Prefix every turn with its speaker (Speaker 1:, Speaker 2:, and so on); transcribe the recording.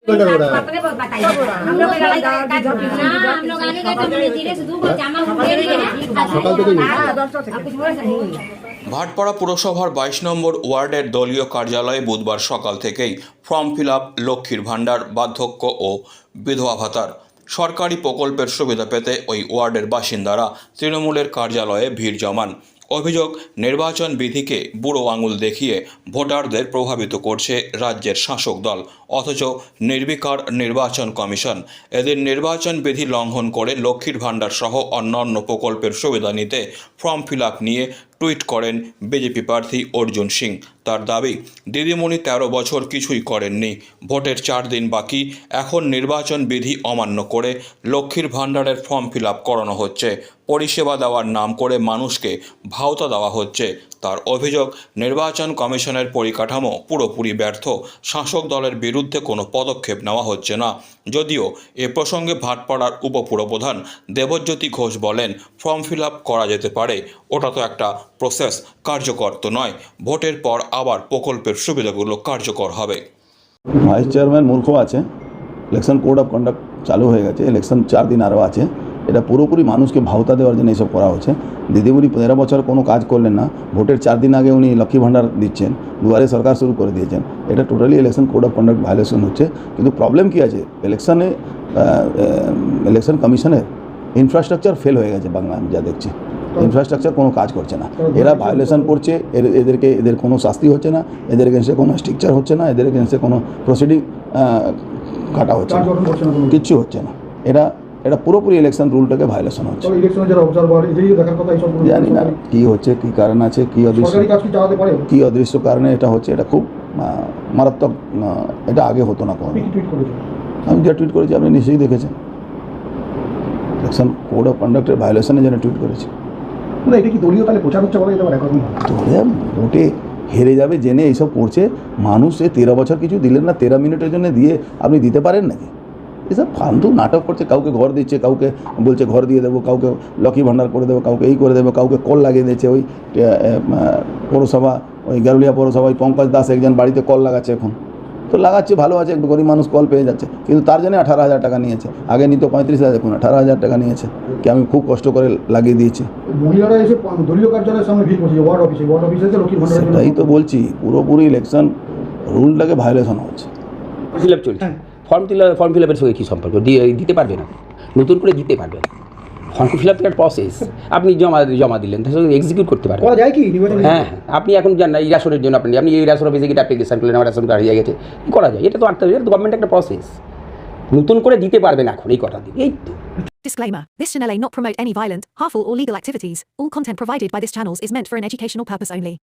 Speaker 1: हम लोग आने गए तो धीरे से दूर जामा दे रही है।
Speaker 2: ভাটপাড়া পুরসভার 22 নম্বর ওয়ার্ডের দলীয় কার্যালয়ে বুধবার সকাল থেকেই ফর্ম ফিল আপ, লক্ষ্মীর ভাণ্ডার, বার্ধক্য ও বিধবা ভাতার সরকারি প্রকল্পের সুবিধা পেতে ওই ওয়ার্ডের বাসিন্দারা তৃণমূলের কার্যালয়ে ভিড় জমান। অভিযোগ, নির্বাচন বিধিকে বুড়ো আঙুল দেখিয়ে ভোটারদের প্রভাবিত করছে রাজ্যের শাসক দল, অথচ নির্বিকার নির্বাচন কমিশন। এদিন নির্বাচন বিধি লঙ্ঘন করে লক্ষ্মীর ভাণ্ডার সহ অন্যান্য প্রকল্পের সুবিধা নিতে ফর্ম ফিল আপ নিয়ে টুইট করেন বিজেপি প্রার্থী অর্জুন সিং। তার দাবি, দিদিমণি 13 বছর কিছুই করেননি, ভোটের 4 দিন বাকি, এখন নির্বাচন বিধি অমান্য করে লক্ষ্মীর ভাণ্ডারের ফর্ম ফিল আপ করানো হচ্ছে। পরিষেবা দেওয়ার নাম করে মানুষকে ভাওতা দেওয়া হচ্ছে। তার অভিযোগ, নির্বাচন কমিশনের পরিকাঠামো পুরোপুরি ব্যর্থ, শাসক দলের বিরুদ্ধে কোনো পদক্ষেপ নেওয়া হচ্ছে না। যদিও এ প্রসঙ্গে ভাটপাড়ার উপপুরপ্রধান দেবজ্যোতি ঘোষ বলেন, ফর্ম ফিল আপ করা যেতে পারে, ওটা তো একটা প্রসেস, কার্যকর তো নয়। ভোটের পর আবার প্রকল্পের সুবিধাগুলো কার্যকর হবে।
Speaker 3: ভাইস চেয়ারম্যান মূর্খ আছে, ইলেকশন কোড অফ কন্ডাক্ট চালু হয়ে গেছে, ইলেকশন 4 দিন আরও আছে। এটা পুরোপুরি মানুষকে ভাওতা দেওয়ার জন্য এইসব করা হচ্ছে। দিদিমণি 13 বছর কোনো কাজ করলেন না, ভোটের 4 দিন আগে উনি লক্ষ্মী ভাণ্ডার দিচ্ছেন, দুয়ারে সরকার শুরু করে দিয়েছেন। এটা totally election code of conduct violation হচ্ছে। কিন্তু প্রবলেম কী আছে, ইলেকশন কমিশনের ইনফ্রাস্ট্রাকচার ফেল হয়ে গেছে বাংলা, আমি যা দেখছি ইনফ্রাস্ট্রাকচার কোনো কাজ করছে না। এরা ভায়োলেশন করছে, এদের কোনো শাস্তি হচ্ছে না, এদের এগেন্সে কোনো স্ট্রিকচার হচ্ছে না, এদের এগেন্সে কোনো প্রসিডিং কাটা হচ্ছে না, কিচ্ছু হচ্ছে না। এটা পুরোপুরি ইলেকশন রুলটাকে ভায়োলেশন হচ্ছে। জানি না কী হচ্ছে, কী কারণ আছে, কী অদৃশ্য কারণে এটা হচ্ছে। এটা খুব মারাত্মক, এটা আগে হতো না কোনো। আমি যা টুইট করেছি আপনি নিশ্চয়ই দেখেছেন, ইলেকশন কোড অফ কন্ডাক্টের ভায়োলেশনের জন্য টুইট করেছি।
Speaker 4: এটা কি দলীয় তাহলে প্রচার হচ্ছে বলে যেতে পারে?
Speaker 3: ভোটে হেরে যাবে জেনে এইসব করছে মানুষ। 13 বছর কিছু দিলেন না, 13 মিনিটের জন্য দিয়ে আপনি দিতে পারেন নাকি? এসব ফালতু নাটক করছে। কাউকে ঘর দিচ্ছে, কাউকে বলছে ঘর দিয়ে দেবো, কাউকে লক্ষ্মী ভাণ্ডার করে দেবো, কাউকে এই করে দেবো, কাউকে কল লাগিয়ে দিচ্ছে। ওই পৌরসভা, ওই গারুলিয়া পৌরসভা, ওই পঙ্কজ দাস একজন বাড়িতে কল লাগাচ্ছে। এখন তো লাগাচ্ছে, ভালো আছে, একটু গরিব মানুষ কল পেয়ে যাচ্ছে, কিন্তু তার জন্য 18,000 টাকা নিয়েছে। আগে নিত 35,000, এখন 18,000 টাকা নিয়েছে, কি আমি খুব কষ্ট করে লাগিয়ে দিয়েছি।
Speaker 4: মহিলারা এসে দলীয় কার্যালয়ের সামনে ভিড় করছে, ওয়ার্ড অফিসে লক্ষ্মী ভাণ্ডার।
Speaker 3: সেটাই তো বলছি, পুরোপুরি ইলেকশন রুলটাকে ভায়োলেশন হচ্ছে।
Speaker 5: ফিল আপ চলছে, ফর্ম ফিল আপের সঙ্গে কী সম্পর্ক? দিতে পারবে না, নতুন করে দিতে পারবে না। ফর্ম ফিল আপ একটা প্রসেস, আপনি জমা দিলেন, তার সঙ্গে এক্সিকিউট করতে পারবেন।
Speaker 4: যায় কি?
Speaker 5: হ্যাঁ, আপনি এখন জান না এই রেশনের জন্য আপনি এই রেশন অফিসে গিয়ে অ্যাপ্লিকেশন করলেন, আমার রেশন কার্ড হয়ে গেছে, করা যায়। এটা তো গভর্নমেন্ট একটা প্রসেস, নতুন করে দিতে পারবেন এখন এই কথা দিন। এই তো
Speaker 6: Disclaimer. This channel may not promote any violent, harmful or legal activities. All content provided by this channel is meant for an educational purpose only.